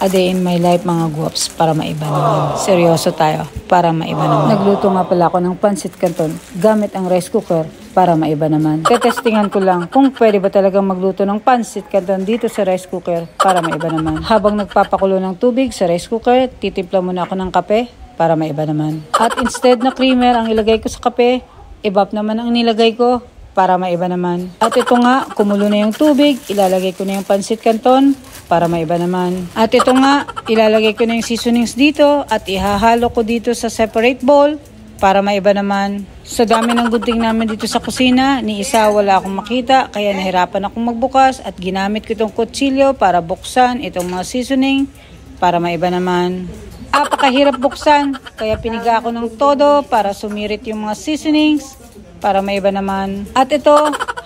A day in my life mga guwaps, para maiba naman. Seryoso tayo, para maiba naman. Nagluto nga pala ako ng pancit canton gamit ang rice cooker para maiba naman. Tetestingan ko lang kung pwede ba talagang magluto ng pancit canton dito sa rice cooker para maiba naman. Habang nagpapakulo ng tubig sa rice cooker, titimpla muna ako ng kape para maiba naman. At instead na creamer ang ilagay ko sa kape, evap naman ang nilagay ko para maiba naman. At ito nga, kumulo na yung tubig, ilalagay ko na yung pancit canton para maiba naman. At ito nga, ilalagay ko na yung seasonings dito at ihahalo ko dito sa separate bowl para maiba naman. Sa dami ng gunting namin dito sa kusina, ni isa wala akong makita kaya nahirapan akong magbukas at ginamit ko itong kutsilyo para buksan itong mga seasoning para maiba naman. Apakahirap buksan kaya piniga ako ng todo para sumirit yung mga seasonings para maiba naman. At ito,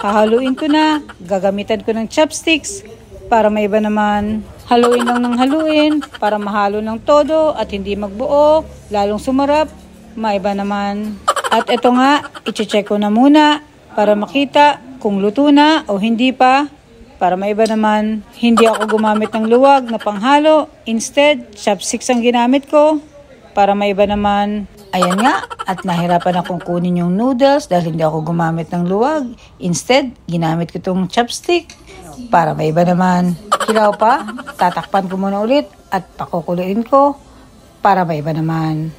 hahaluin ko na, gagamitan ko ng chopsticks para maiba naman. Haluin lang ng haluin para mahalo ng todo at hindi magbuo, lalong sumarap, maiba naman. At ito nga, i-check ko na muna para makita kung luto na o hindi pa para maiba naman. Hindi ako gumamit ng luwag na panghalo, instead, chopsticks ang ginamit ko para maiba naman. Ayan nga, at nahirapan akong kunin yung noodles dahil hindi ako gumamit ng luwag. Instead, ginamit ko itong chopstick para maiba naman. Hilaw pa, tatakpan ko muna ulit at pakukuluin ko para maiba naman.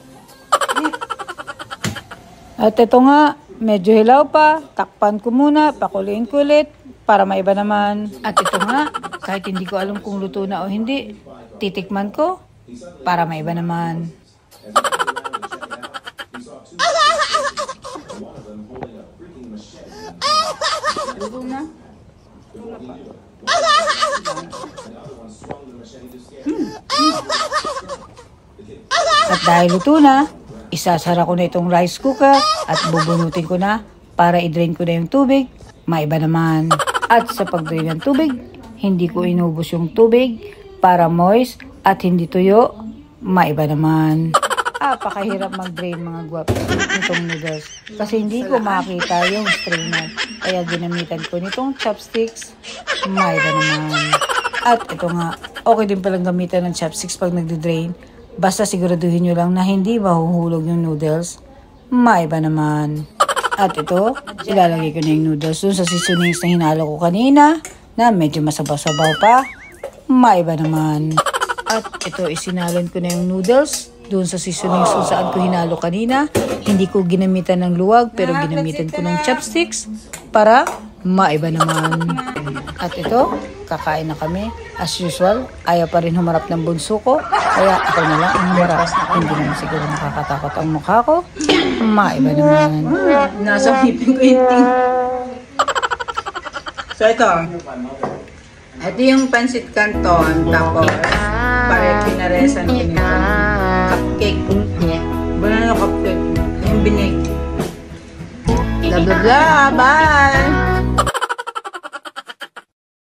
At ito nga, medyo hilaw pa, takpan ko muna, pakuluin ko ulit para maiba naman. At ito nga, kahit hindi ko alam kung luto na o hindi, titikman ko para maiba naman. Luto na. At dahil luto na, isasara ko na itong rice cooker at bubunutin ko na para i-drain ko na yung tubig, maiba naman. At sa pag-drain ng tubig, hindi ko inubos yung tubig para moist at hindi tuyo, maiba naman. Apakahirap mag-drain mga guwapo nitong noodles kasi hindi ko makita yung strainer. Kaya ginamitan ko nitong chopsticks, maiba naman. At ito nga, okay din palang gamitan ng chopsticks pag nagde-drain. Basta siguraduhin nyo lang na hindi mahuhulog yung noodles, maiba naman. At ito, ilalagay ko na yung noodles dun sa seasonings na hinalo ko kanina na medyo masabaw-sabaw pa, maiba naman. At ito, isinalon ko na yung noodles doon sa seasonings kung saan ko hinalo kanina. Hindi ko ginamitan ng luwag pero ginamitan ko ng chopsticks para maiba naman. At ito, kakain na kami. As usual, ayaw pa rin humarap ng bunso ko. Kaya ako na lang ang humarap. Hindi naman siguro nakakatakot ang mukha ko. Maiba naman. Nasa hipin ko yung ting. So ito. Ito yung pancit canton. Tapos, parang pinaresan ko nito. Cupcake. Banana cupcake. Yung binig. Blah blah blah. Bye!